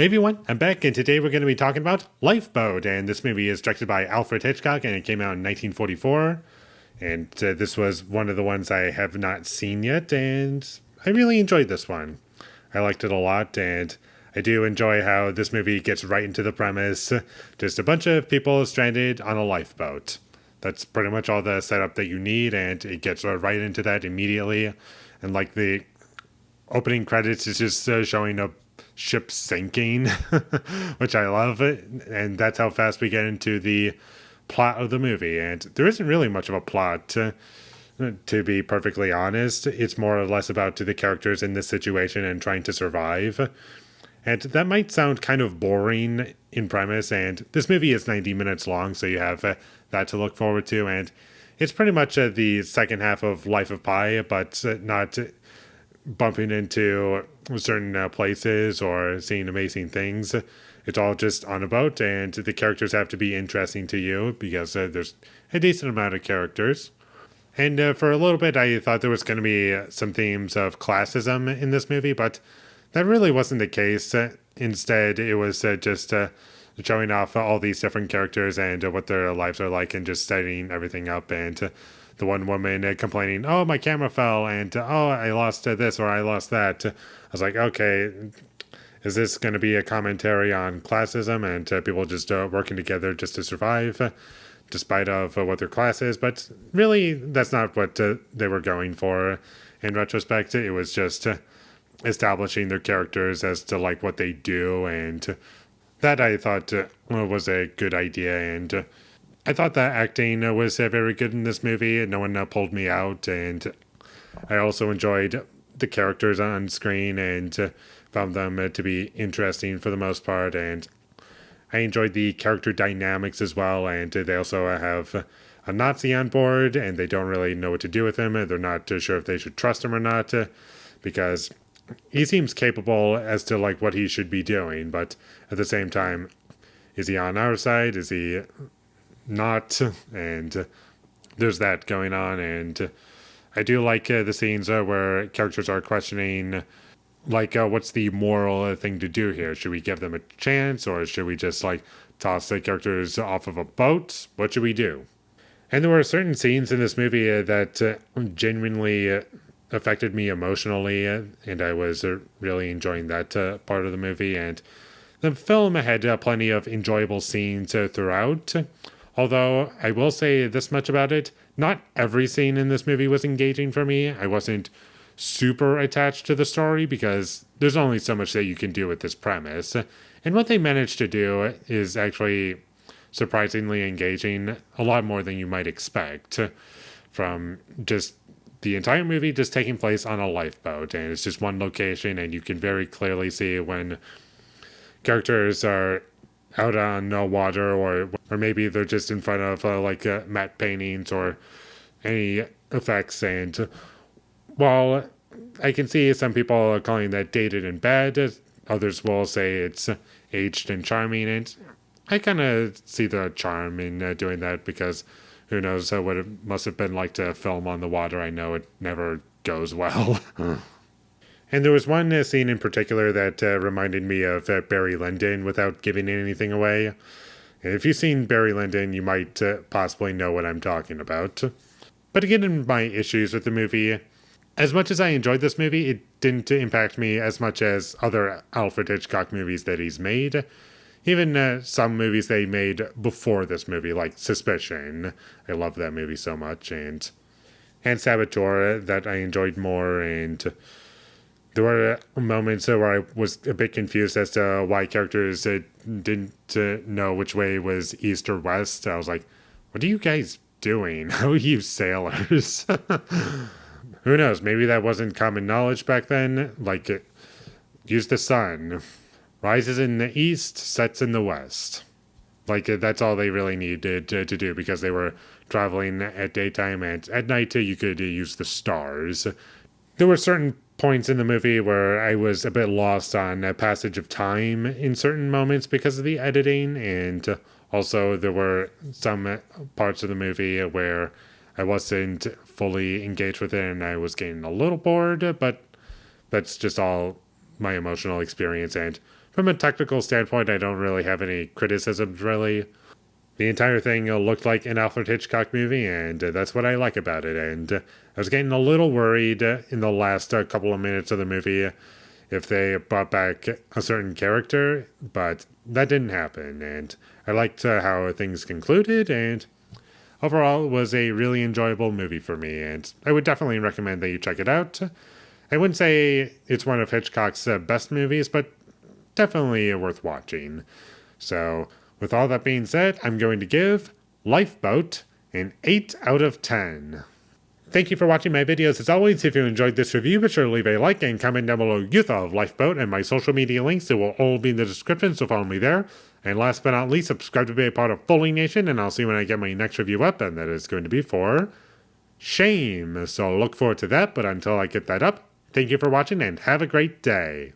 Hey everyone, I'm back, and today we're going to be talking about Lifeboat. And this movie is directed by Alfred Hitchcock, and it came out in 1944. And this was one of the ones I have not seen yet, and I really enjoyed this one. I liked it a lot, and I do enjoy how this movie gets right into the premise. Just a bunch of people stranded on a lifeboat. That's pretty much all the setup that you need, and it gets right into that immediately. And like the opening credits is just showing a ship sinking, which I love it. And that's how fast we get into the plot of the movie. And there isn't really much of a plot, to be perfectly honest. It's more or less about the characters in this situation and trying to survive. And that might sound kind of boring in premise. And this movie is 90 minutes long, so you have that to look forward to. And it's pretty much the second half of Life of Pi, but not bumping into certain places or seeing amazing things. It's all just on a boat, and the characters have to be interesting to you because there's a decent amount of characters. And for a little bit, I thought there was going to be some themes of classism in this movie, but that really wasn't the case. Instead, it was just showing off all these different characters and what their lives are like, and just setting everything up. And the one woman complaining, "Oh, my camera fell," and "Oh, I lost this," or "I lost that." I was like, okay, is this going to be a commentary on classism and people just working together just to survive, despite of what their class is? But really, that's not what they were going for. In retrospect, it was just establishing their characters as to like what they do, and that I thought was a good idea. And I thought that acting was very good in this movie. No one pulled me out, and I also enjoyed the characters on screen and found them to be interesting for the most part. And I enjoyed the character dynamics as well. And they also have a Nazi on board, and they don't really know what to do with him. They're not sure if they should trust him or not, because he seems capable as to like what he should be doing. But at the same time, is he on our side? Is he not? And there's that going on. And I do like the scenes where characters are questioning, like, what's the moral thing to do here? Should we give them a chance, or should we just like toss the characters off of a boat? What should we do? And there were certain scenes in this movie that genuinely affected me emotionally, and I was really enjoying that part of the movie. And the film had plenty of enjoyable scenes throughout. Although I will say this much about it, not every scene in this movie was engaging for me. I wasn't super attached to the story because there's only so much that you can do with this premise. And what they managed to do is actually surprisingly engaging, a lot more than you might expect from just the entire movie just taking place on a lifeboat. And it's just one location, and you can very clearly see when characters are out on water, or maybe they're just in front of matte paintings or any effects. And while I can see some people are calling that dated and bad, others will say it's aged and charming, and I kind of see the charm in doing that, because who knows what it must have been like to film on the water. I know it never goes well. And there was one scene in particular that reminded me of Barry Lyndon without giving anything away. And if you've seen Barry Lyndon, you might possibly know what I'm talking about. But again, in my issues with the movie, as much as I enjoyed this movie, it didn't impact me as much as other Alfred Hitchcock movies that he's made. Even some movies they made before this movie, like Suspicion. I love that movie so much. And Saboteur, that I enjoyed more. And there were moments where I was a bit confused as to why characters didn't know which way was east or west. I was like, what are you guys doing? How are you sailors? Who knows? Maybe that wasn't common knowledge back then. Like, use the sun. Rises in the east, sets in the west. Like, that's all they really needed to do, because they were traveling at daytime, and at night you could use the stars. There were certain points in the movie where I was a bit lost on passage of time in certain moments because of the editing, and also there were some parts of the movie where I wasn't fully engaged with it and I was getting a little bored, but that's just all my emotional experience. And from a technical standpoint, I don't really have any criticisms, really. The entire thing looked like an Alfred Hitchcock movie, and that's what I like about it. And I was getting a little worried in the last couple of minutes of the movie if they brought back a certain character, but that didn't happen. And I liked how things concluded, and overall, it was a really enjoyable movie for me, and I would definitely recommend that you check it out. I wouldn't say it's one of Hitchcock's best movies, but definitely worth watching. So, with all that being said, I'm going to give Lifeboat an 8 out of 10. Thank you for watching my videos. As always, if you enjoyed this review, be sure to leave a like and comment down below your thought of Lifeboat, and my social media links, they will all be in the description, so follow me there. And last but not least, subscribe to be a part of Foley Nation, and I'll see you when I get my next review up, and that is going to be for Shame. So look forward to that, but until I get that up, thank you for watching and have a great day.